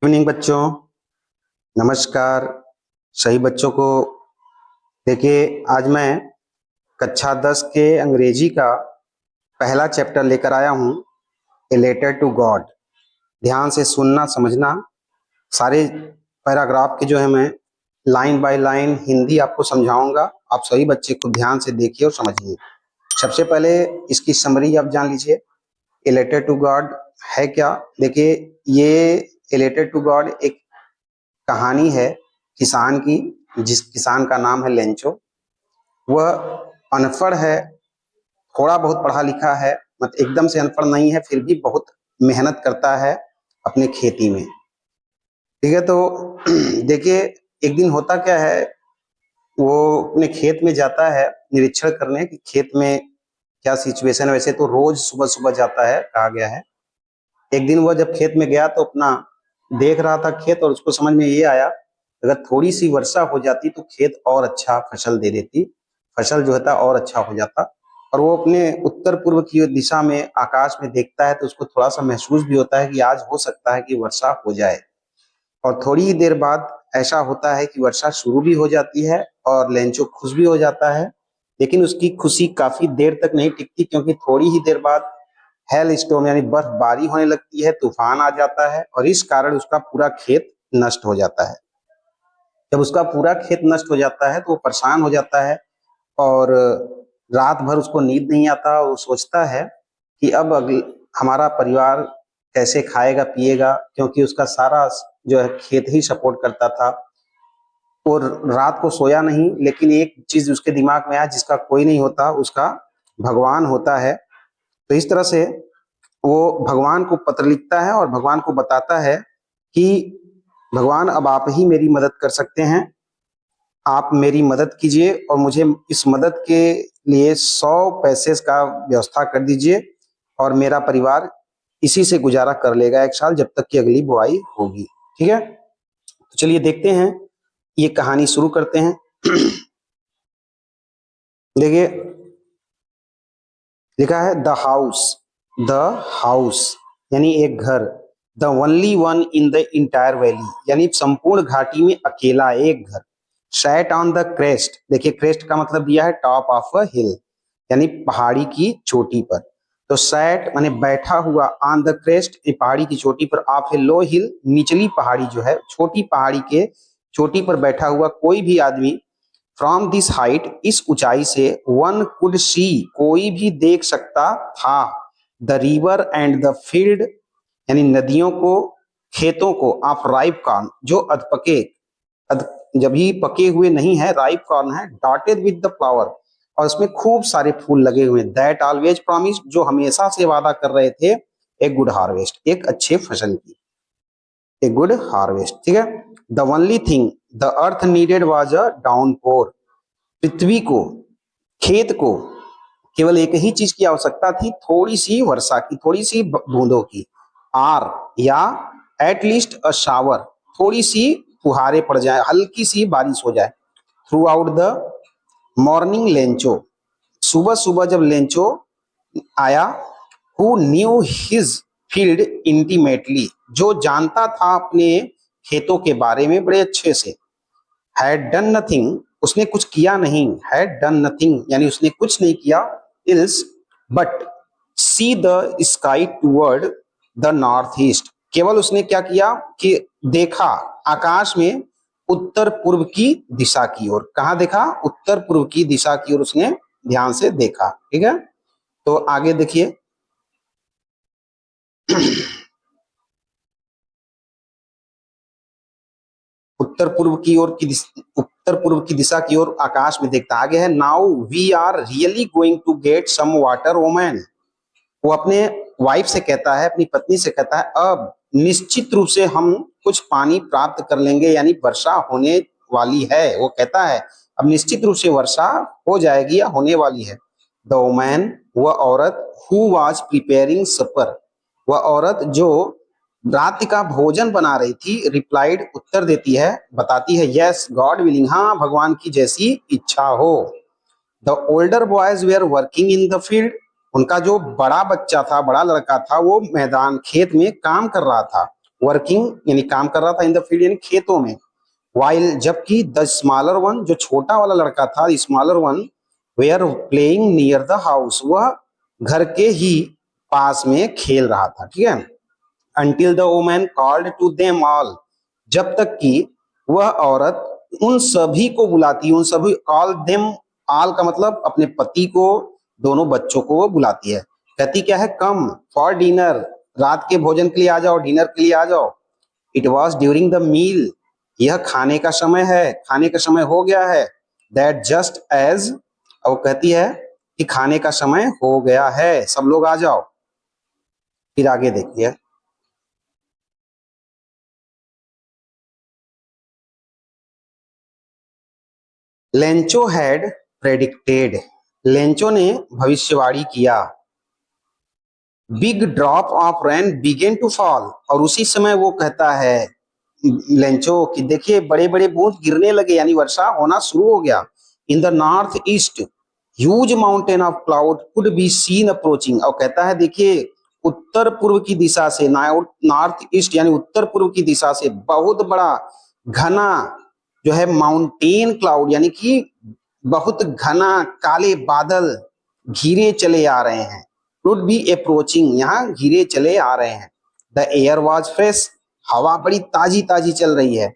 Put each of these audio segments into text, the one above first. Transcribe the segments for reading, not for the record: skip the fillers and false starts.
Evening बच्चों, नमस्कार। सही बच्चों को देखिए, आज मैं कक्षा 10 के अंग्रेजी का पहला चैप्टर लेकर आया हूँ, ए लेटर टू गॉड। ध्यान से सुनना, समझना। सारे पैराग्राफ के जो है मैं लाइन बाय लाइन हिंदी आपको समझाऊंगा। आप सभी बच्चे को ध्यान से देखिए और समझिए। सबसे पहले इसकी समरी आप जान लीजिए। ए लेटर टू गॉड है क्या? देखिए, ये ए लेटर टू गॉड एक कहानी है किसान की, जिस किसान का नाम है लेंचो। वह अनपढ़ है, थोड़ा बहुत पढ़ा लिखा है, मतलब एकदम से अनपढ़ नहीं है, फिर भी बहुत मेहनत करता है अपने खेती में। ठीक है, तो देखिए, एक दिन होता क्या है, वो अपने खेत में जाता है निरीक्षण करने कि खेत में क्या सिचुएशन है। वैसे तो रोज सुबह सुबह जाता है, कहा गया है। एक दिन वह जब खेत में गया तो अपना देख रहा था खेत, और उसको समझ में ये आया, अगर थोड़ी सी वर्षा हो जाती तो खेत और अच्छा फसल दे देती, फसल जो होता और अच्छा हो जाता। और वो अपने उत्तर पूर्व की दिशा में आकाश में देखता है, तो उसको थोड़ा सा महसूस भी होता है कि आज हो सकता है कि वर्षा हो जाए। और थोड़ी ही देर बाद ऐसा होता है कि वर्षा शुरू भी हो जाती है और लेंचो खुश भी हो जाता है। लेकिन उसकी खुशी काफी देर तक नहीं टिकती, क्योंकि थोड़ी ही देर बाद हेल स्टॉर्म यानी बर्फबारी होने लगती है, तूफान आ जाता है, और इस कारण उसका पूरा खेत नष्ट हो जाता है। जब उसका पूरा खेत नष्ट हो जाता है तो वो परेशान हो जाता है, और रात भर उसको नींद नहीं आता। वो सोचता है कि अब हमारा परिवार कैसे खाएगा पिएगा, क्योंकि उसका सारा जो है खेत ही सपोर्ट करता था। और रात को सोया नहीं, लेकिन एक चीज उसके दिमाग में आया, जिसका कोई नहीं होता, उसका भगवान होता है। तो इस तरह से वो भगवान को पत्र लिखता है और भगवान को बताता है कि भगवान, अब आप ही मेरी मदद कर सकते हैं, आप मेरी मदद कीजिए और मुझे इस मदद के लिए 100 पैसे का व्यवस्था कर दीजिए, और मेरा परिवार इसी से गुजारा कर लेगा 1 साल, जब तक कि अगली बुआई होगी। ठीक है, तो चलिए देखते हैं, ये कहानी शुरू करते हैं। देखिए, लिखा है द हाउस। द हाउस यानी एक घर। The only one in the entire valley, यानी संपूर्ण घाटी में अकेला एक घर। सैट ऑन द क्रेस्ट, देखिए क्रेस्ट का मतलब दिया है टॉप ऑफ अ हिल, यानी पहाड़ी की चोटी पर। तो सैट माने बैठा हुआ, ऑन द क्रेस्ट पहाड़ी की चोटी पर, ऑफ ए लो हिल निचली पहाड़ी जो है, छोटी पहाड़ी के चोटी पर बैठा हुआ कोई भी आदमी। फ्रॉम दिस हाइट, इस ऊंचाई से, वन कुड सी, कोई भी देख सकता था, the river and the field, यानी नदियों को, खेतों को, ऑफ राइप कॉर्न, जो अधपके, जब ही पके हुए नहीं है, राइप कॉर्न है, डॉटेड विद द फ्लावर, और उसमें खूब सारे फूल लगे हुए हैं। दैट ऑलवेज प्रॉमिस, जो हमेशा से वादा कर रहे थे एक गुड हार्वेस्ट, एक अच्छे फसल की, ए गुड हार्वेस्ट। ठीक है, the only thing the earth needed was a downpour, पृथ्वी को, खेत को केवल एक ही चीज की आवश्यकता थी, थोड़ी सी वर्षा की, थोड़ी सी बूंदों की। आर, या एटलीस्ट अ शावर, थोड़ी सी फुहारे पड़ जाए, हल्की सी बारिश हो जाए। Through out the morning Lencho, सुबह सुबह जब लेंचो आया, who knew his field intimately, जो जानता था अपने खेतों के बारे में बड़े अच्छे से। हैड डन नथिंग, उसने कुछ किया नहीं, हैड डन नथिंग यानी उसने कुछ नहीं किया, ills but see the sky toward the north east, केवल उसने क्या किया कि देखा आकाश में उत्तर पूर्व की दिशा की ओर। कहाँ देखा? उत्तर पूर्व की दिशा की ओर उसने ध्यान से देखा। ठीक है, तो आगे देखिए। उत्तर पूर्व की दिशा की ओर आकाश में देखता। आगे है, now we are really going to get some water woman, वो अपने वाइफ से कहता है, अपनी पत्नी से कहता है, अब निश्चित रूप से हम कुछ पानी प्राप्त कर लेंगे, यानी वर्षा होने वाली है। वो कहता है अब निश्चित रूप से वर्षा हो जाएगी या होने वाली है। द वोमैन, वह औरत, हु वाज प्रिपेयरिंग सपर, वह औरत जो रात का भोजन बना रही थी, रिप्लाइड, उत्तर देती है, बताती है, यस गॉड विलिंग, हाँ भगवान की जैसी इच्छा हो। The older boys were working in the field, उनका जो बड़ा बच्चा था, बड़ा लड़का था, वो मैदान खेत में काम कर रहा था। वर्किंग यानी काम कर रहा था, इन द फील्ड यानी खेतों में, वाइल जबकि द स्मॉलर वन जो छोटा वाला लड़का था, smaller one were playing near the house, वह घर के ही पास में खेल रहा था, ठीक है। until the woman called to them all, जब तक कि वह औरत उन सभी को बुलाती, उन सभी, कॉल देम ऑल का मतलब अपने पति को, दोनों बच्चों को वो बुलाती है, कहती क्या है, कम फॉर डिनर, रात के भोजन के लिए आ जाओ, डिनर के लिए आ जाओ। It was during the meal, यह खाने का समय है, खाने का समय हो गया है। दैट जस्ट एज, वो कहती है कि खाने का समय हो गया है, सब लोग आ जाओ। फिर आगे देखिए, लेंचो हैड प्रेडिक्टेड, लेंचो ने भविष्यवाणी किया, big drop of rain began to fall, और उसी समय वो कहता है लेंचो कि देखिए बड़े बड़े बूंद गिरने लगे, यानी वर्षा होना शुरू हो गया। In the north east huge mountain of cloud could be seen approaching, और कहता है देखिए उत्तर पूर्व की दिशा से, नॉर्थ ईस्ट यानी उत्तर पूर्व की दिशा से बहुत बड़ा घना जो है माउंटेन क्लाउड, यानी कि बहुत घना काले बादल घिरे चले आ रहे हैं। वुड बी अप्रोचिंग, यहाँ घिरे चले आ रहे हैं। द एयर वॉज फ्रेश, हवा बड़ी ताजी ताजी चल रही है।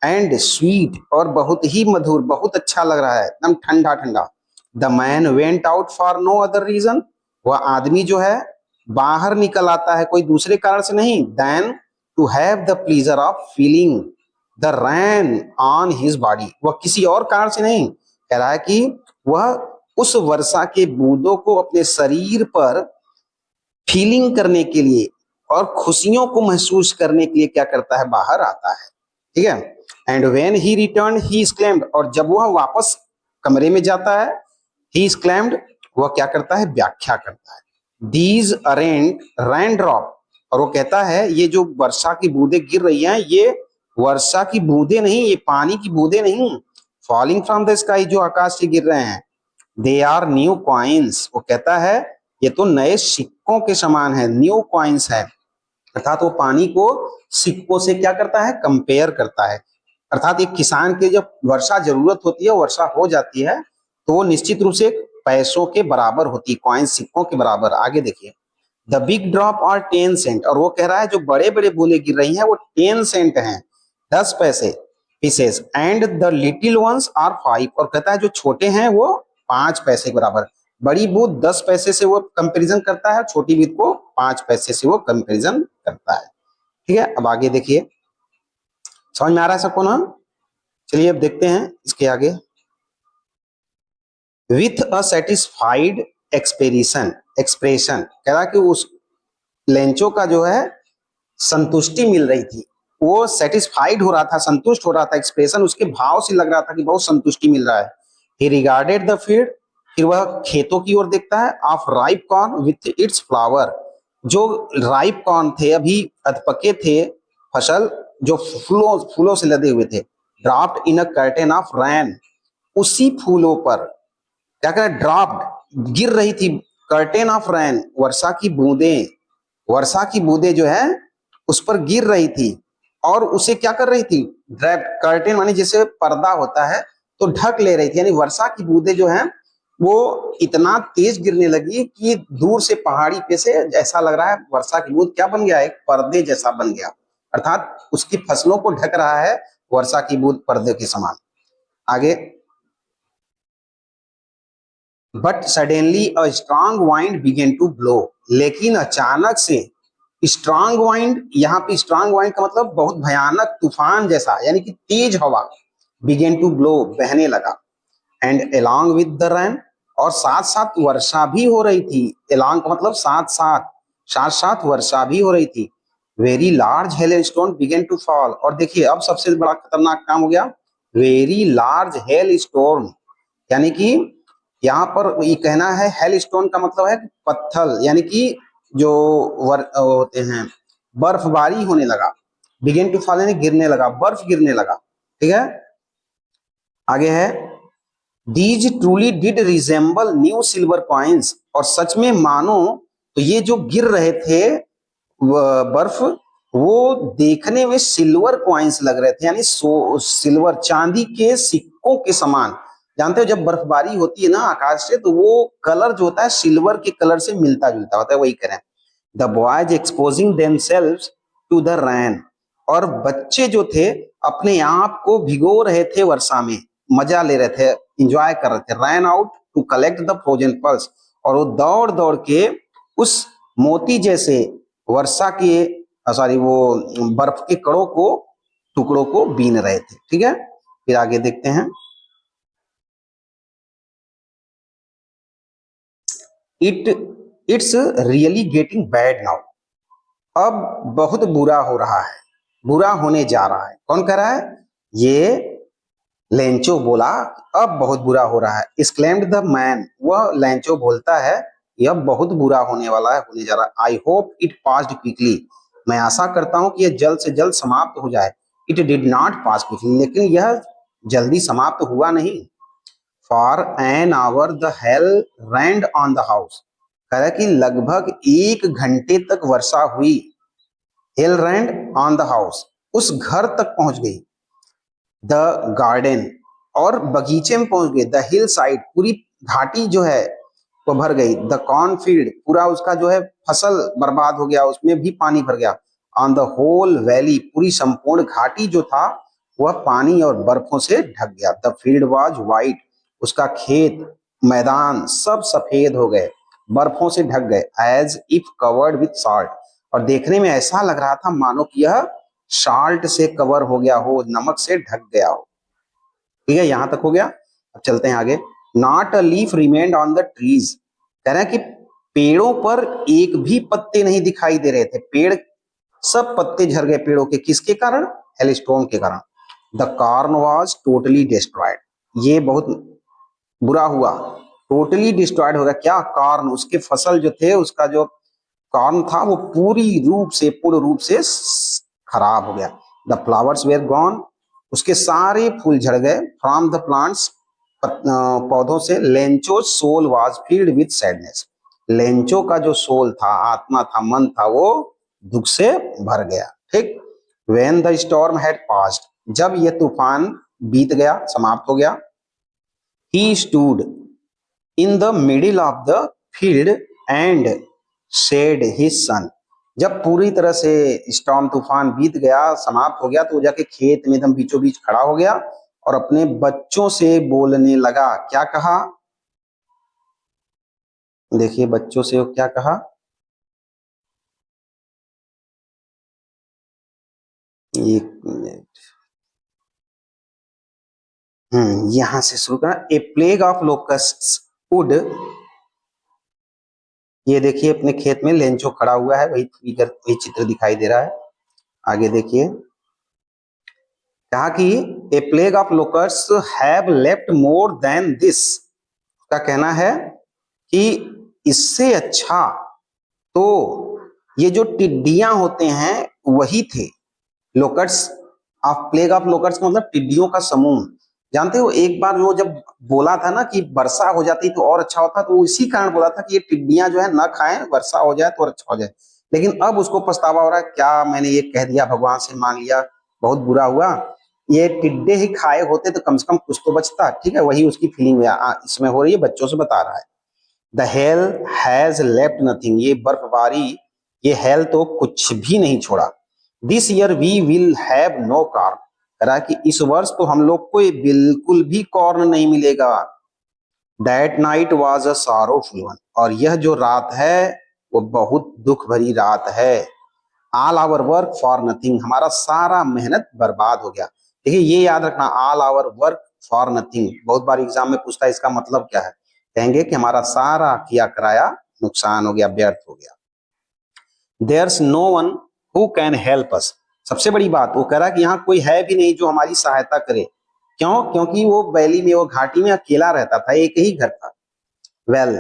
एंड स्वीट, और बहुत ही मधुर, बहुत अच्छा लग रहा है, एकदम ठंडा ठंडा। The man went out for no other reason, वह आदमी जो है बाहर निकल आता है कोई दूसरे कारण से नहीं, then to have the pleasure of feeling the rain on his body, वह किसी और कारण से नहीं, कह रहा है कि वह उस वर्षा के बूंदों को अपने शरीर पर फीलिंग करने के लिए और खुशियों को महसूस करने के लिए क्या करता है, बाहर आता है, ठीक है। And when he return he exclaimed, और जब वह वापस कमरे में जाता है, ही एक्सक्लेम्ड, वह क्या करता है, व्याख्या करता है, दीज अरेंट रेन ड्रॉप, और वो कहता है ये जो वर्षा की बूंदें गिर रही हैं, ये वर्षा की बूंदें नहीं, ये पानी की बूंदें नहीं, फॉलिंग फ्रॉम द स्काई, जो आकाश से गिर रहे हैं, दे आर न्यू कॉइन्स, वो कहता है ये तो नए सिक्कों के समान है, न्यू कॉइन्स है, अर्थात वो पानी को सिक्कों से क्या करता है, कंपेयर करता है। अर्थात एक किसान के जब वर्षा जरूरत होती है, वर्षा हो जाती है, तो वो निश्चित रूप से पैसों के बराबर होती है, कॉइन सिक्कों के बराबर। आगे देखिए, the big drop are 10 cent, और वो कह रहा है जो बड़े बड़े बूंदे गिर रही हैं वो 10 सेंट हैं, 10 पैसे pieces, and the little ones are 5, और कहता है जो छोटे हैं वो 5 पैसे के बराबर। बड़ी बूंद 10 पैसे से वो कंपैरिजन करता है, छोटी बूंद को 5 पैसे से वो कंपैरिजन करता है, ठीक है। अब आगे देखिए, समझ में आ रहा है सबको ना? चलिए अब देखते हैं इसके आगे। विथ अ सेटिस्फाइड एक्सप्रेशन, कह रहा कि उस लेंचो का जो है संतुष्टि मिल रही थी, वो सेटिस्फाइड हो रहा था, संतुष्ट हो रहा था, एक्सप्रेशन उसके भाव से लग रहा था कि बहुत संतुष्टि मिल रहा है। ही रिगार्डेड द फील्ड, फिर वह खेतों की ओर देखता है, of ripe corn with its flower, जो राइप कॉर्न थे, अभी अधपके थे फसल, जो फूलों फूलों से लदे हुए थे, dropped in a curtain of rain, उसी फूलों पर क्या करें, ड्रॉप्ड गिर रही थी, कर्टेन ऑफ रैन, वर्षा की बूंदें, वर्षा की बूंदें जो है उस पर गिर रही थी, और उसे क्या कर रही थी, ड्रैप, कर्टेन मानी जैसे पर्दा होता है, तो ढक ले रही थी, यानी वर्षा की बूंदें जो है वो इतना तेज गिरने लगी कि दूर से पहाड़ी पे से ऐसा लग रहा है वर्षा की बूंद क्या बन गया, एक पर्दे जैसा बन गया, अर्थात उसकी फसलों को ढक रहा है वर्षा की बूंद पर्दे के समान। आगे, but suddenly a strong wind began to blow, लेकिन अचानक से स्ट्रांग वाइंड, यहाँ पे स्ट्रांग वाइंड का मतलब बहुत भयानक तूफान जैसा, यानी कि तेज हवा, बिगेन टू ब्लो, बहने लगा, and along with the rain, और साथ साथ वर्षा भी हो रही थी, अलोंग का मतलब साथ साथ, साथ साथ वर्षा भी हो रही थी। Very large hailstone began to fall, और देखिए अब सबसे बड़ा खतरनाक काम हो गया, वेरी लार्ज हेल स्टोन, यानी कि यहाँ पर ये कहना है, हेल स्टोन का मतलब है पत्थर, यानी कि जो होते हैं, बर्फबारी होने लगा, बिगिन टू फॉल यानी गिरने लगा, बर्फ गिरने लगा, ठीक है। आगे है, these truly did resemble new silver coins, और सच में मानो तो ये जो गिर रहे थे बर्फ, वो देखने में सिल्वर कॉइन्स लग रहे थे, यानी सिल्वर, चांदी के सिक्कों के समान। जानते हो जब बर्फबारी होती है ना आकाश से, तो वो कलर जो होता है सिल्वर के कलर से मिलता जुलता होता है, वही करें। The boys exposing themselves to the rain, और बच्चे जो थे अपने आप को भिगो रहे थे वर्षा में, मजा ले रहे थे, इंजॉय कर रहे थे। Ran out to collect the frozen pearls, और वो दौड़ दौड़ के उस मोती जैसे वर्षा के, सॉरी, वो बर्फ के कणों को, टुकड़ों को बीन रहे थे। ठीक है, फिर आगे देखते हैं। It it's really getting bad now, अब बहुत बुरा हो रहा है, बुरा होने जा रहा है। कौन कह रहा है? ये लेंचो बोला, अब बहुत बुरा हो रहा है। एक्सक्लेम्ड द मैन, वह लेंचो बोलता है कि अब बहुत बुरा होने वाला है, होने जा रहा है। I hope it passed quickly, मैं आशा करता हूं कि यह जल्द से जल्द समाप्त हो जाए। It did not pass quickly, लेकिन यह जल्दी समाप्त हुआ नहीं। For an hour the hail rained on the house, कह रहा है कि लगभग 1 घंटे तक वर्षा हुई। Hail rained on the house, उस घर तक पहुंच गई। द गार्डन, और बगीचे में पहुंच गए। द हिल साइड, पूरी घाटी जो है वो भर गई। द कॉर्नफील्ड, पूरा उसका जो है फसल बर्बाद हो गया, उसमें भी पानी भर गया। ऑन द होल वैली, पूरी संपूर्ण घाटी जो था वह पानी और बर्फों से ढक गया। द फील्ड वाज वाइट, उसका खेत, मैदान सब सफेद हो गए, बर्फों से ढक गए। As if covered with salt, और देखने में ऐसा लग रहा था मानो कि यह साल्ट से कवर हो गया हो, नमक से ढक गया हो। ठीक है, यहां तक हो गया। अब चलते हैं आगे। Not a leaf remained on the trees, कह रहे हैं कि पेड़ों पर एक भी पत्ते नहीं दिखाई दे रहे थे। पेड़ सब पत्ते झड़ गए पेड़ों के, किसके कारण? हेलस्टॉर्म के कारण। The corn was totally destroyed, ये बहुत बुरा हुआ। टोटली डिस्ट्रॉयड हो गया, क्या? कॉर्न, उसके फसल जो थे, उसका जो कॉर्न था वो पूरी रूप से, पूर्ण रूप से खराब हो गया। द फ्लावर्स वेयर गॉन, उसके सारे फूल झड़ गए। फ्रॉम द प्लांट्स, पौधों से। Lencho soul was filled with sadness, Lencho का जो सोल था, आत्मा था, मन था, वो दुख से भर गया। ठीक। When the storm had passed, जब ये तूफान बीत गया, समाप्त हो गया। He stood in the middle of the field and said his son, जब पूरी तरह से स्टॉर्म तूफान बीत गया, समाप्त हो गया, तो जाके खेत में एकदम बीचों बीच खड़ा हो गया और अपने बच्चों से बोलने लगा। क्या कहा? देखिए बच्चों से वो क्या कहा। एक मिनट, यहां से शुरू करना। ए प्लेग ऑफ लोकस्ट्स वुड, ये देखिए अपने खेत में लेंचो खड़ा हुआ है, वही फिगर, वही चित्र दिखाई दे रहा है। आगे देखिए, कहा कि a plague of locusts have left more than this, का कहना है कि इससे अच्छा तो ये जो टिड्डियां होते हैं वही थे। लोकर्स ऑफ, प्लेग ऑफ लोकर्स का मतलब टिड्डियों का समूह। जानते हो एक बार वो जब बोला था ना कि वर्षा हो जाती तो और अच्छा होता, तो वो इसी कारण बोला था कि ये टिड्डियां जो है ना खाएं, वर्षा हो जाए तो और अच्छा हो जाए। लेकिन अब उसको पछतावा हो रहा है, क्या मैंने ये कह दिया, भगवान से मांग लिया, बहुत बुरा हुआ। ये टिड्डे ही खाए होते तो कम से कम कुछ तो बचता। ठीक है, वही उसकी फीलिंग इसमें हो रही है, बच्चों से बता रहा है। The hail has left nothing, ये बर्फबारी, ये हेल तो कुछ भी नहीं छोड़ा। This year we will have no corn, कह रहा है कि इस वर्ष तो हम लोग को ये बिल्कुल भी कॉर्न नहीं मिलेगा। That night was a sorrowful one, और यह जो रात है वो बहुत दुख भरी रात है। All our work for nothing, हमारा सारा मेहनत बर्बाद हो गया। देखिए ये याद रखना, all our work for nothing, बहुत बार एग्जाम में पूछता है इसका मतलब क्या है। कहेंगे कि हमारा सारा किया कराया नुकसान हो गया, व्यर्थ हो गया। There's no one who can help us, सबसे बड़ी बात वो कह रहा है कि यहाँ कोई है भी नहीं जो हमारी सहायता करे। क्यों? क्योंकि वो वैली में, वो घाटी में अकेला रहता था, एक ही घर था। Well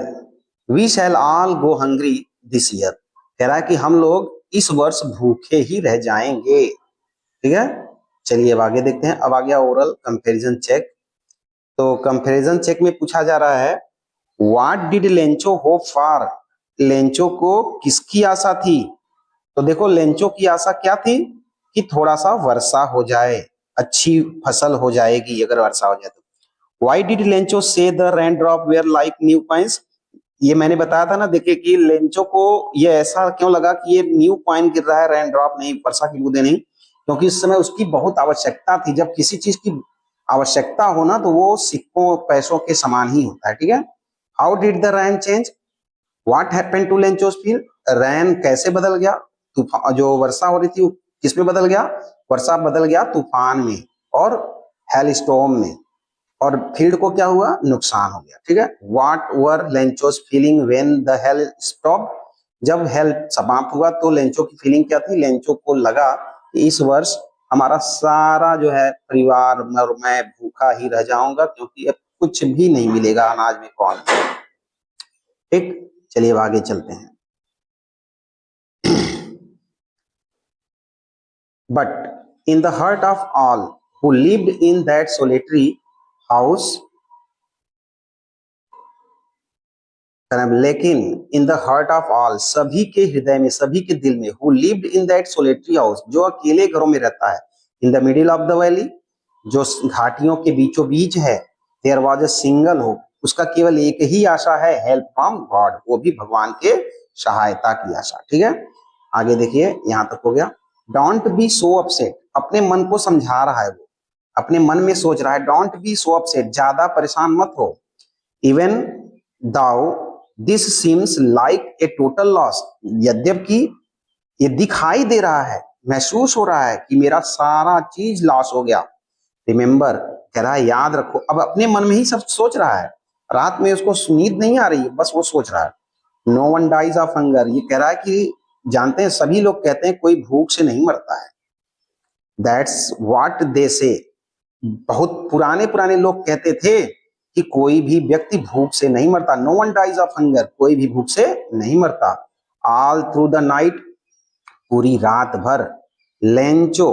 we shall all go hungry this year, कह रहा है कि हम लोग इस वर्ष भूखे ही रह जाएंगे। ठीक है, चलिए अब आगे देखते हैं। अब आ गया ओरल कंपैरिजन चेक। तो कंपैरिजन चेक में पूछा जा रहा है, what did Lencho hope for, Lencho को किसकी आशा थी? तो देखो लेंचो की आशा क्या थी कि थोड़ा सा वर्षा हो जाए, अच्छी फसल हो जाएगी अगर वर्षा हो जाए तो। Why did Lencho say the raindrop were like new coins? ये मैंने बताया था ना, देखिए कि लेंचो को ये ऐसा क्यों लगा कि ये न्यू कॉइन गिर रहा है, रेन ड्रॉप नहीं, वर्षा की बूंदें नहीं, क्योंकि इस समय उसकी बहुत आवश्यकता थी। जब किसी चीज की आवश्यकता हो ना तो वो सिक्कों पैसों के समान ही होता है, ठीक है। How did the rain change? What happened to Lencho's field? Rain कैसे बदल गया? तूफान, जो वर्षा हो रही थी किसमें बदल गया? वर्षा बदल गया तूफान में और हेल स्टॉर्म में, और फील्ड को क्या हुआ? नुकसान हो गया, ठीक है। What were Lencho's feeling when the hail stop? जब हेल समाप्त हुआ तो लेंचो की फीलिंग क्या थी? लेंचो को लगा कि इस वर्ष हमारा सारा जो है परिवार और मैं भूखा ही रह जाऊंगा, क्योंकि अब कुछ भी नहीं मिलेगा अनाज में कौन, ठीक। चलिए अब आगे चलते हैं। But in the heart of all who lived in that solitary house, लेकिन in the heart of all, सभी के हृदय में, सभी के दिल में, who lived in that solitary house, जो अकेले घरों में रहता है, in the middle of the valley, जो घाटियों के बीचों बीच है, there was a single hope, उसका केवल एक ही आशा है, हेल्प फ्रॉम गॉड, वो भी भगवान के सहायता की आशा, ठीक है। आगे देखिए, यहां तक हो गया। डोंट बी सो अपसेट, अपने मन को समझा रहा है वो, अपने मन में सोच रहा है, डोंट बी सो अपसेट, ज्यादा परेशान मत हो। Even though this seems like a total loss, यद्यपि ये दिखाई दे रहा है, महसूस हो रहा है कि मेरा सारा चीज लॉस हो गया। रिमेंबर, कह रहा है याद रखो, अब अपने मन में ही सब सोच रहा है, रात में उसको नींद नहीं आ रही है, बस वो सोच रहा है। No one dies of hunger, ये कह रहा है कि जानते हैं, सभी लोग कहते हैं कोई भूख से नहीं मरता है। दैट्स व्हाट दे से, बहुत पुराने पुराने लोग कहते थे कि कोई भी व्यक्ति भूख से नहीं मरता। No one dies of hunger, कोई भी भूख से नहीं मरता। ऑल थ्रू द नाइट, पूरी रात भर, Lencho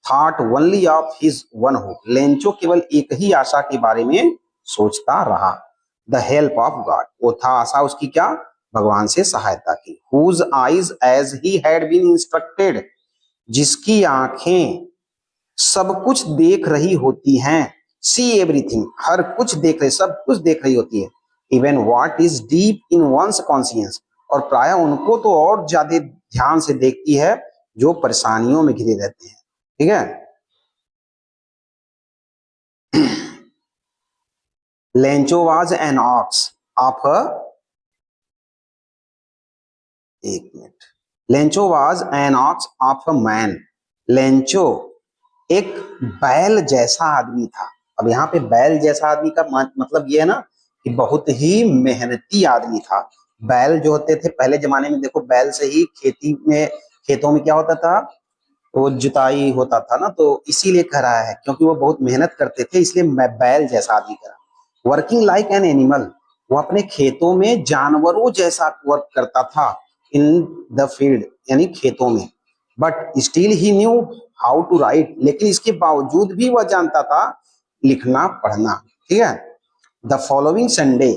thought only of his one hope, Lencho केवल एक ही आशा के बारे में सोचता रहा, द हेल्प ऑफ गॉड, वो था आशा उसकी क्या? भगवान से सहायता की। Whose eyes as he had been instructed, जिसकी आंखें सब कुछ देख रही होती हैं, सी एवरीथिंग, हर कुछ देख रही, सब कुछ देख रही होती है। Even what is deep in one's conscious, और प्राय उनको तो और ज्यादा ध्यान से देखती है जो परेशानियों में घिरे रहते हैं, ठीक है। Lencho was an ox of a, एक मिनट, Lencho was an ox of a man, Lencho एक बैल जैसा आदमी था। अब यहाँ पे बैल जैसा आदमी का मतलब ये है ना कि बहुत ही मेहनती आदमी था। बैल जो होते थे पहले जमाने में, देखो बैल से ही खेती में, खेतों में क्या होता था, वो जुताई होता था ना, तो इसीलिए कह रहा है क्योंकि वो बहुत मेहनत करते थे, इसलिए मैं बैल जैसा आदमी कह रहा। वर्किंग लाइक एन एनिमल, वो अपने खेतों में जानवरों जैसा वर्क करता था, इन द फील्ड, यानी खेतों में। But still he knew how to write, लेकिन इसके बावजूद भी वह जानता था लिखना पढ़ना, ठीक है। द फॉलोइंग संडे,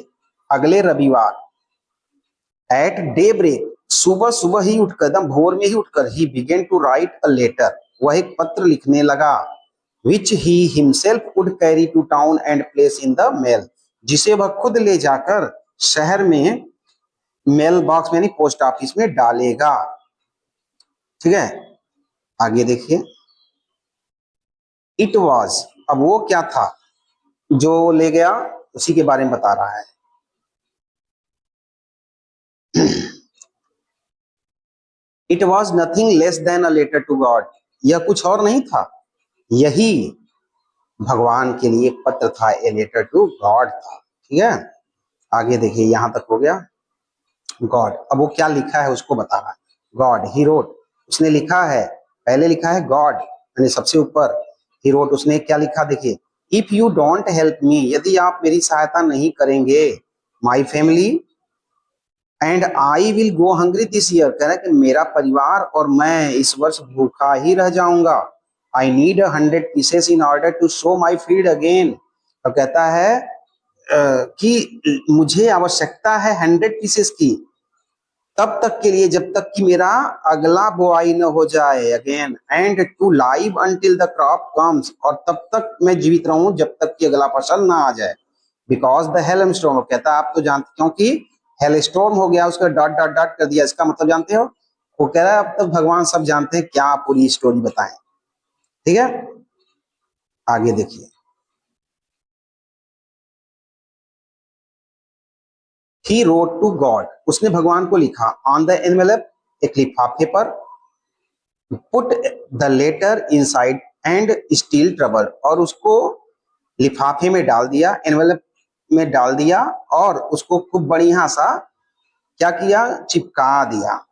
अगले रविवार, एट डे ब्रेक, सुबह सुबह ही उठकर, एकदम भोर में ही उठकर, he began to write a letter, वह एक पत्र लिखने लगा, which he himself would carry to town and place in the mail, जिसे वह खुद ले जाकर शहर में मेल बॉक्स में, यानी पोस्ट ऑफिस में डालेगा, ठीक है। आगे देखिए, इट वॉज, अब वो क्या था जो ले गया, उसी के बारे में बता रहा है। It was nothing less than a letter to God, यह कुछ और नहीं था, यही भगवान के लिए पत्र था, ए लेटर टू गॉड था, ठीक है। आगे देखिए, यहां तक हो गया। गॉड, अब वो क्या लिखा है उसको बता रहा है। गॉड, ही रोट, उसने लिखा है, पहले लिखा है गॉड, यानी सबसे ऊपर। ही रोट, उसने क्या लिखा देखिए, if you don't help me, यदि आप मेरी सहायता नहीं करेंगे, my family and I will go hungry this year, कह रहा है कि मेरा परिवार और मैं इस वर्ष भूखा ही रह जाऊंगा। I need 100 pieces in order to sow my field again, तो कहता है कि मुझे आवश्यकता है 100 पीसेस की, तब तक के लिए जब तक कि मेरा अगला बुआई न हो जाए again, and to live until the crop comes, और तब तक मैं जीवित रहूं जब तक कि अगला फसल ना आ जाए। बिकॉज द हेल स्टॉर्म, कहता है आप तो जानते, क्योंकि हेल स्टॉर्म हो गया, उसका डॉट डॉट डॉट कर दिया, इसका मतलब जानते हो, वो कह रहा है अब तक भगवान सब जानते हैं, क्या पूरी स्टोरी बताएं। ठीक है, आगे देखिए। ही रोट टू गॉड, उसने भगवान को लिखा, ऑन द एनवेलप, एक लिफाफे पर, put the letter inside and still trouble, और उसको लिफाफे में डाल दिया, एनवेलप में डाल दिया, और उसको खूब बढ़िया सा क्या किया, चिपका दिया।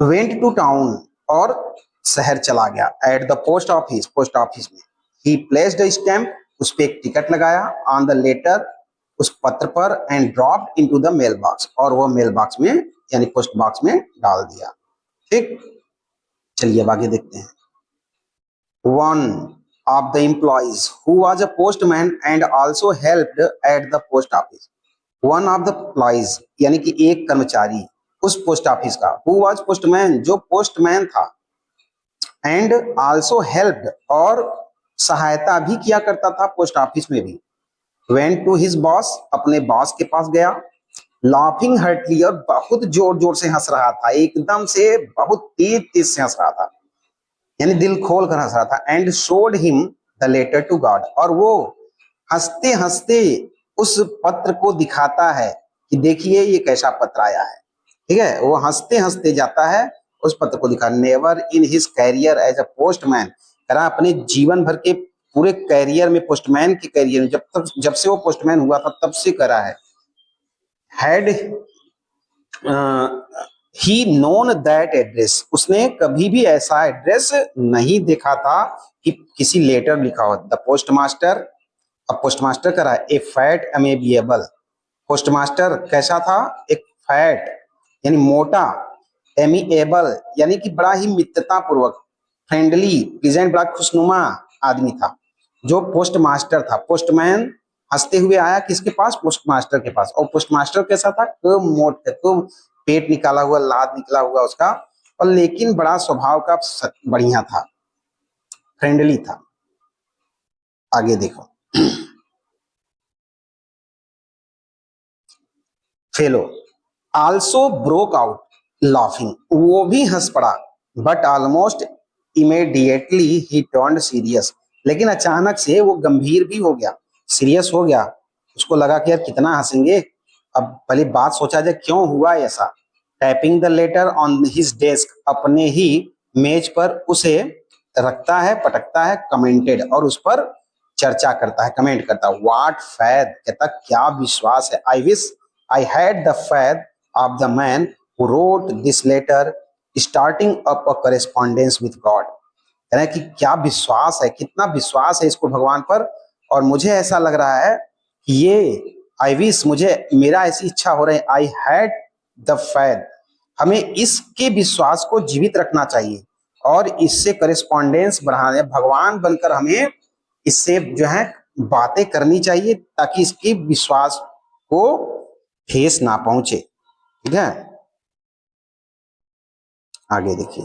वेंट टू टाउन, और शहर चला गया, at the post office, post office में, ही प्लेस्ड स्टैम्प, उस पर एक टिकट लगाया, ऑन द लेटर, उस पत्र पर, and dropped into the mail box, और वो मेल बॉक्स में यानी पोस्ट बॉक्स में डाल दिया। ठीक, चलिए अब आगे देखते हैं। One of the employees who was a postman and also helped at the post office, one of the employees यानी कि एक कर्मचारी उस पोस्ट ऑफिस का, हु वाज पोस्टमैन, जो पोस्टमैन था, एंड आल्सो हेल्प्ड, और सहायता भी किया करता था पोस्ट ऑफिस में भी, वेंट टू हिज बॉस, अपने बॉस के पास गया, लाफिंग हर्टली, और बहुत जोर जोर से हंस रहा था, एकदम से बहुत तेज तेज से हंस रहा था, यानी दिल खोल कर हंस रहा था, and showed him the letter to God, और वो हंसते हंसते उस पत्र को दिखाता है कि देखिए ये कैसा पत्र आया है। ठीक है, वो हंसते हंसते जाता है उस पत्र को दिखा। Never in his career as a postman, करा अपने जीवन भर के पूरे कैरियर में, पोस्टमैन के कैरियर में, जब से वो पोस्टमैन हुआ था तब से करा है, had he known that address, उसने कभी भी ऐसा एड्रेस नहीं देखा था कि किसी लेटर लिखा हो। द पोस्ट मास्टर, अब पोस्ट मास्टर करा है, ए फैट अमेबिएबल, पोस्ट मास्टर कैसा था, एक फैट यानी मोटा, एमिएबल यानी कि बड़ा ही मित्रता पूर्वक, फ्रेंडली, प्लीजेंट, बड़ा खुशनुमा आदमी था जो पोस्ट मास्टर था। पोस्टमैन हंसते हुए आया किसके पास, पोस्ट मास्टर के पास, और पोस्ट मास्टर कैसा था, खूब मोटा, खूब पेट निकाला हुआ, लाद निकला हुआ उसका, और लेकिन बड़ा स्वभाव का बढ़िया था, फ्रेंडली था। आगे देखो। Fellow also broke out laughing, वो भी हंस पड़ा, but almost immediately he turned serious, लेकिन अचानक से वो गंभीर भी हो गया, सीरियस हो गया, उसको लगा कि यार कितना हंसेंगे, अब पहले बात सोचा जाए क्यों हुआ ऐसा। Typing the later on his desk, अपने ही मेज पर उसे रखता है, पटकता है, कमेंटेड, और उस पर चर्चा करता है, कमेंट करता है, व्हाट फैद, कहता क्या विश्वास है, I wish I had the faith of the man who wrote this letter starting up a correspondence with God, कह रहे हैं कि क्या विश्वास है, कितना विश्वास है इसको भगवान पर, और मुझे ऐसा लग रहा है कि ये आई विश, मुझे, मेरा ऐसी इच्छा हो रही है, आई हैड द फैद, हमें इसके विश्वास को जीवित रखना चाहिए और इससे करेस्पॉन्डेंस बढ़ाने, भगवान बनकर हमें इससे जो है बातें करनी चाहिए ताकि इसकी विश्वास को ठेस ना पहुंचे। ठीक है, आगे देखिए।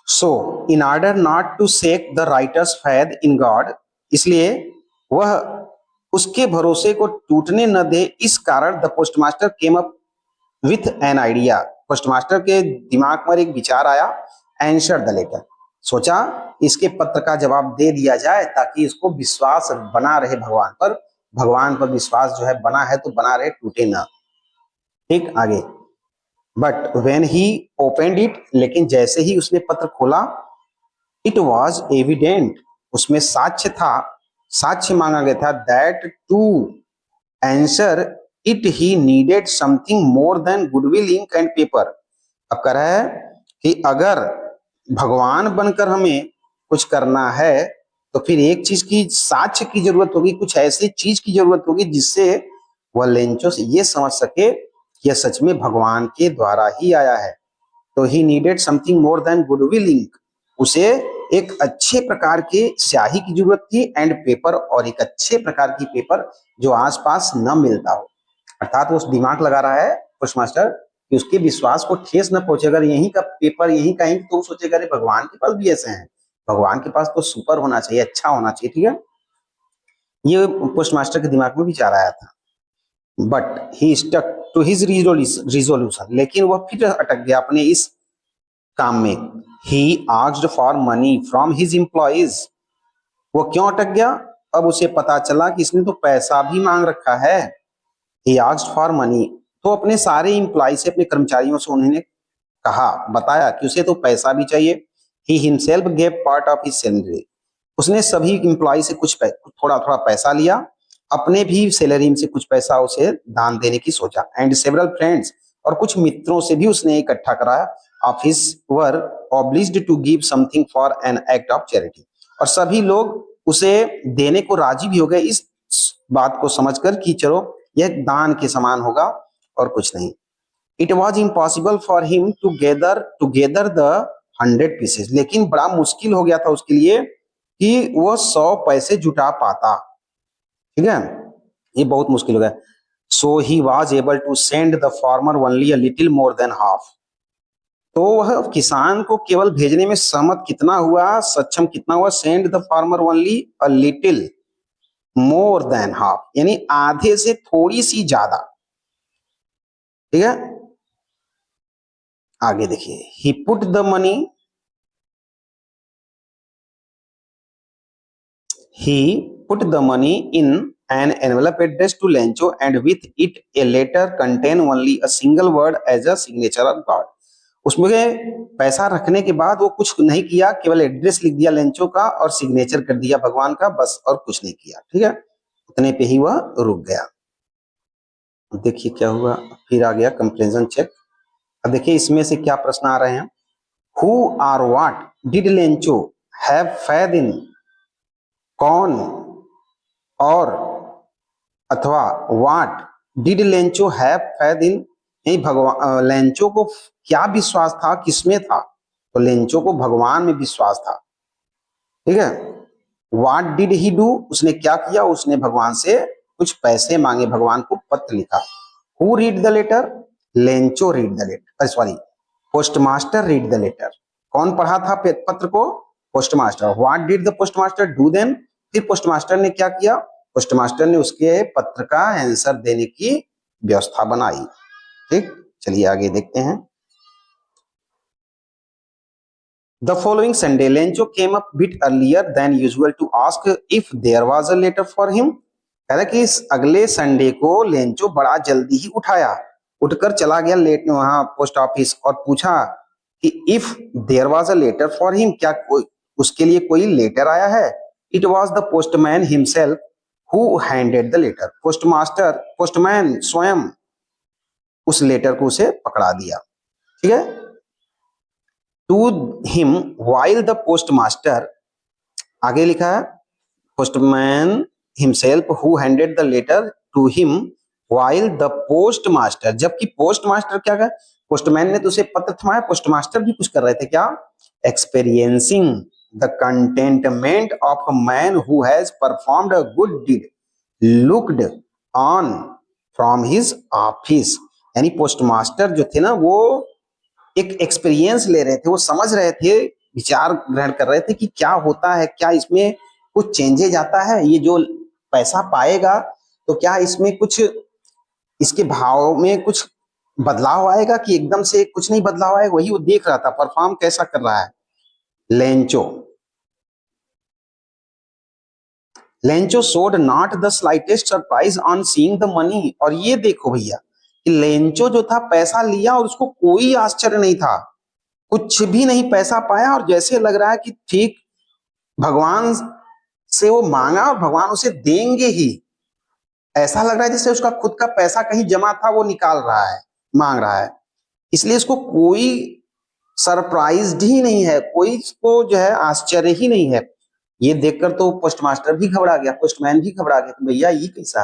So in order not to shake the writer's faith in God, इसलिए वह उसके भरोसे को टूटने न दे, इस कारण the postmaster came up with an idea, postmaster के दिमाग पर एक विचार आया, आंसर द लेटर, सोचा इसके पत्र का जवाब दे दिया जाए ताकि इसको विश्वास बना रहे भगवान पर, भगवान पर विश्वास जो है बना है तो बना रहे, टूटे ना। ठीक, आगे। But when he opened it, लेकिन जैसे ही उसने पत्र खोला, इट वॉज एविडेंट, उसमें साक्ष्य था, साक्ष्य मांगा गया था, that to answer it he needed something more than goodwill ink and paper. अब कह रहा है कि अगर भगवान बनकर हमें कुछ करना है तो फिर एक चीज की साक्ष्य की जरूरत होगी, कुछ ऐसी चीज की जरूरत होगी जिससे वह लेंचो से ये समझ सके कि यह सच में भगवान के द्वारा ही आया है। तो he needed something more than goodwill ink, उसे एक अच्छे प्रकार के स्याही की जरूरत थी, एंड पेपर, और एक अच्छे प्रकार की पेपर जो आसपास न मिलता हो। अर्थात वो दिमाग लगा रहा है पोस्ट मास्टर कि उसके विश्वास को ठेस न पहुंचे। अगर यहीं का पेपर यहीं का ही तो सोचेगा अरे भगवान के पास भी ऐसे हैं, भगवान के पास तो सुपर होना चाहिए, अच्छा होना चाहिए। ठीक है, ये पोस्ट मास्टर के दिमाग में विचार आया था। But he stuck to his resolution, लेकिन वह फिर अटक गया अपने इस काम में। He asked for money from his employees. वो क्यों अटक गया? अब उसे पता चला कि इसने तो पैसा भी मांग रखा है। ही आस्क्ड फॉर मनी, तो अपने सारे एम्प्लॉय से, अपने कर्मचारियों से उन्होंने कहा, बताया कि उसे तो पैसा भी चाहिए। He himself gave part of his salary, उसने सभी एम्प्लॉय से कुछ थोड़ा थोड़ा पैसा लिया, अपने भी सैलरी में से कुछ पैसा उसे दान देने की सोचा। एंड सेवरल फ्रेंड्स, और कुछ मित्रों से भी उसने इकट्ठा कराया। Office were obliged to give something for an act of charity, और सभी लोग उसे देने को राजी भी हो गए इस बात को समझकर कि चलो यह दान के समान होगा और कुछ नहीं। It was impossible for him to gather the 100 pieces, लेकिन बड़ा मुश्किल हो गया था उसके लिए कि वो 100 पैसे जुटा पाता। ठीक है, ये बहुत मुश्किल हो गया। So he was able to send the farmer only a little more than half, तो वह किसान को केवल भेजने में सहमत कितना हुआ, सक्षम कितना हुआ? Send the farmer only a little more than half, यानी आधे से थोड़ी सी ज्यादा। ठीक है, आगे देखिए। He put the money, he put the money in an envelope addressed to Lencho, and with it a letter contain only a single word as a signature of God. उसमें पैसा रखने के बाद वो कुछ नहीं किया, केवल एड्रेस लिख दिया लेंचो का और सिग्नेचर कर दिया भगवान का, बस, और कुछ नहीं किया। ठीक है, उतने पे ही वह रुक गया। देखिए क्या हुआ, फिर आ गया कंपैरिजन चेक। अब देखिए इसमें से क्या प्रश्न आ रहे हैं। Who or what did Lencho have faith in, कौन और अथवा what did Lencho have faith in, नहीं भगवान, लेंचो को क्या विश्वास था, किसमें था? तो लेंचो को भगवान में विश्वास था। ठीक है, व्हाट डिड ही डू, उसने क्या किया? उसने भगवान से कुछ पैसे मांगे, भगवान को पत्र लिखा। Who read the letter, Lencho read the letter, sorry, postmaster read the letter. कौन पढ़ा था पत्र को? Postmaster. What did the postmaster do then, फिर पोस्टमास्टर ने क्या किया? पोस्टमास्टर ने उसके पत्र का आंसर देने की व्यवस्था बनाई। ठीक, चलिए आगे देखते हैं। The following Sunday, Lencho came up a bit earlier than usual to ask if there was a letter for him. कह रहा कि इस अगले संडे को लेंचो बड़ा जल्दी ही उठकर चला गया लेट वहां पोस्ट ऑफिस और पूछा कि if there was a letter for him, क्या कोई उसके लिए कोई लेटर आया है? It was the postman himself who handed the letter, postman स्वयं उस लेटर को उसे पकड़ा दिया। ठीक है, to him while the postmaster, आगे लिखा है postman himself who handed the letter to him while the postmaster, जबकि पोस्टमास्टर क्या कर, पोस्टमैन ने तो उसे पत्र थमाया, पोस्टमास्टर भी कुछ कर रहे थे क्या? Experiencing the contentment of a man who has performed a good deed looked on from his office, यानी पोस्टमास्टर जो थे ना वो एक एक्सपीरियंस ले रहे थे, वो समझ रहे थे, विचार ग्रहण कर रहे थे कि क्या होता है, क्या इसमें कुछ चेंजेज आता है, ये जो पैसा पाएगा तो क्या इसमें कुछ, इसके भाव में कुछ बदलाव आएगा कि एकदम से कुछ नहीं बदलाव आएगा, वही वो देख रहा था, परफॉर्म कैसा कर रहा है Lencho. Lencho showed not the slightest surprise on seeing the money, और ये देखो भैया कि लेंचो जो था पैसा लिया और उसको कोई आश्चर्य नहीं था, कुछ भी नहीं, पैसा पाया और जैसे लग रहा है कि ठीक भगवान से वो मांगा और भगवान उसे देंगे ही, ऐसा लग रहा है जैसे उसका खुद का पैसा कहीं जमा था वो निकाल रहा है, मांग रहा है, इसलिए इसको कोई सरप्राइज ही नहीं है, कोई इसको जो है आश्चर्य ही नहीं है। ये देखकर तो पोस्टमास्टर भी घबरा गया, पोस्टमैन भी घबरा गया, तो भैया ये कैसा,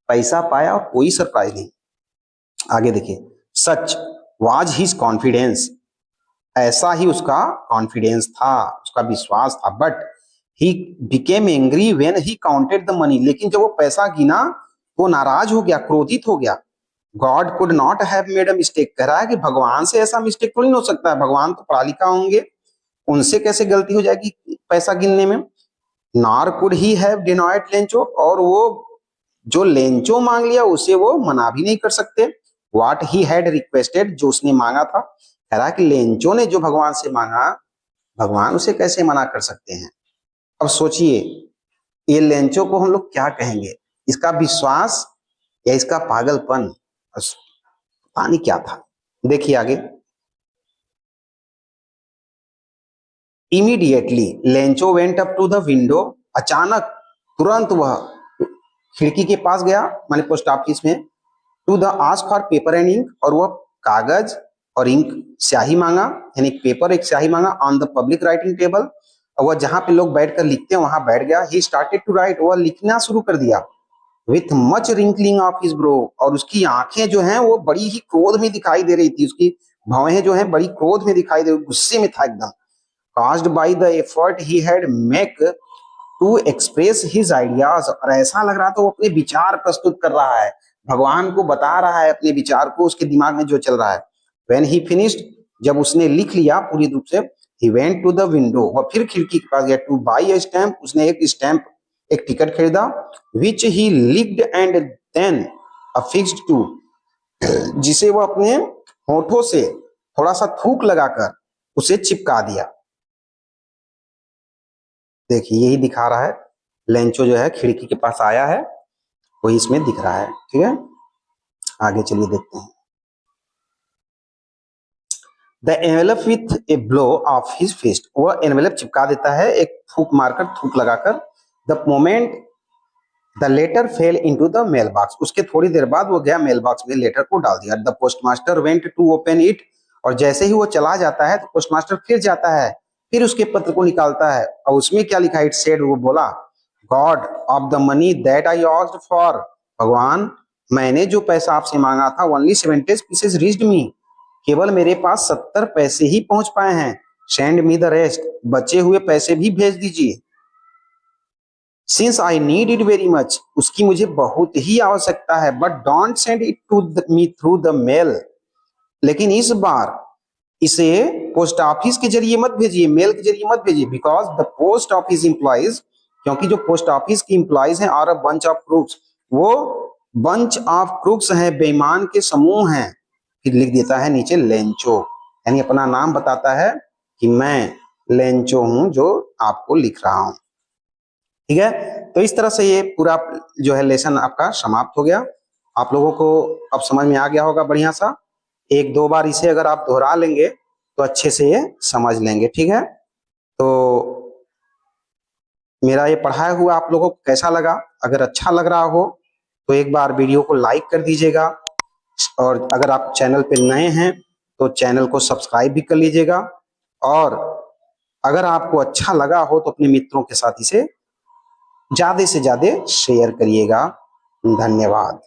पैसा पाया और कोई सरप्राइज नहीं। आगे देखिए, सच वाज हिज कॉन्फिडेंस, ऐसा ही उसका कॉन्फिडेंस था, उसका विश्वास था। But he became angry when he counted the money, लेकिन जब वो पैसा गिना वो नाराज हो गया, क्रोधित हो गया। God could not have made a mistake, कह रहा है कि भगवान से ऐसा मिस्टेक थोड़ी ना हो सकता है, भगवान तो पढ़ा लिखा होंगे, उनसे कैसे गलती हो जाएगी पैसा गिनने में। Nor could he have denied Lencho, और वो जो लेंचो मांग लिया उसे वो मना भी नहीं कर सकते। व्हाट ही हैड रिक्वेस्टेड, जो उसने मांगा था, कह रहा कि लेंचो ने जो भगवान से मांगा, भगवान उसे कैसे मना कर सकते हैं। अब सोचिए, ये लेंचो को हम लोग क्या कहेंगे, इसका विश्वास या इसका पागलपन, पता नहीं क्या था। देखिए आगे, immediately Lencho went up to the window, अचानक तुरंत वह खिड़की के पास गया, माने पोस्ट ऑफिस में, to the ask for paper and ink, और वह कागज और इंक स्याही मांगा, यानी पेपर एक स्याही मांगा, on the public writing table, और वह जहां पे लोग बैठकर लिखते हैं वहां बैठ गया। ही स्टार्टेड टू राइट, वह लिखना शुरू कर दिया। With much wrinkling of his bro, और उसकी आंखें जो हैं वो बड़ी ही क्रोध में दिखाई दे रही थी, उसकी भवें जो हैं बड़ी क्रोध में दिखाई दे रही, गुस्से में था एकदम। caused by the effort he had make to express his ideas, और ऐसा लग रहा था वो अपने विचार प्रस्तुत कर रहा है, भगवान को बता रहा है अपने विचार को, उसके दिमाग में जो चल रहा है। when he finished, जब उसने लिख लिया पूरी रूप से, he went to the window, वह फिर खिड़की के पास गया, to buy a stamp, उसने एक स्टैंप, एक टिकट खरीदा, which he licked and then affixed to, जिसे वो अपने होठों से थोड़ा सा थूक लगाकर उसे चिपका दिया। देखिए यही दिखा रहा है, लेंचो जो है खिड़की के पास आया है, वही इसमें दिख रहा है। ठीक है, आगे चलिए देखते हैं। The envelope with a blow of his fist, वह एनवेलप चिपका देता है एक थूक मारकर, थूक लगाकर। The moment the letter fell into the mail box, उसके थोड़ी देर बाद वो गया मेल बॉक्स में, लेटर को डाल दिया। The postmaster went to open it, और जैसे ही वो चला जाता है तो पोस्टमास्टर फिर जाता है, फिर उसके पत्र को निकालता है, और उसमें क्या लिखा है, इट सेड, वो बोला, God of the money that I asked for, भगवान मैंने जो पैसा आपसे मांगा था, ओनली 70 पीसेस रीच्ड मी, केवल मेरे पास 70 पैसे ही पहुंच पाए हैं। सेंड मी द रेस्ट, बचे हुए पैसे भी भेज दीजिए। Since I need it very much, उसकी मुझे बहुत ही आवश्यकता है, but don't send it to me through the mail, लेकिन इस बार इसे पोस्ट ऑफिस के जरिए मत भेजिए, मेल के जरिए मत भेजिए, because the post office employees, क्योंकि जो पोस्ट ऑफिस की इंप्लॉइज हैं, are a bunch of crooks, वो बंच ऑफ क्रूक्स हैं, बेईमान के समूह हैं। फिर लिख देता है नीचे लेंचो, यानी अपना नाम बताता है कि मैं लेंचो हूं जो आपको लिख रहा हूं। ठीक है, तो इस तरह से ये पूरा जो है लेसन आपका समाप्त हो गया। आप लोगों को अब समझ में आ गया होगा बढ़िया सा। एक दो बार इसे अगर आप दोहरा लेंगे तो अच्छे से ये समझ लेंगे। ठीक है, तो मेरा ये पढ़ाया हुआ आप लोगों को कैसा लगा? अगर अच्छा लग रहा हो तो एक बार वीडियो को लाइक कर दीजिएगा, और अगर आप चैनल पे नए हैं तो चैनल को सब्सक्राइब भी कर लीजिएगा, और अगर आपको अच्छा लगा हो तो अपने मित्रों के साथ इसे ज्यादा से ज्यादा शेयर करिएगा। धन्यवाद।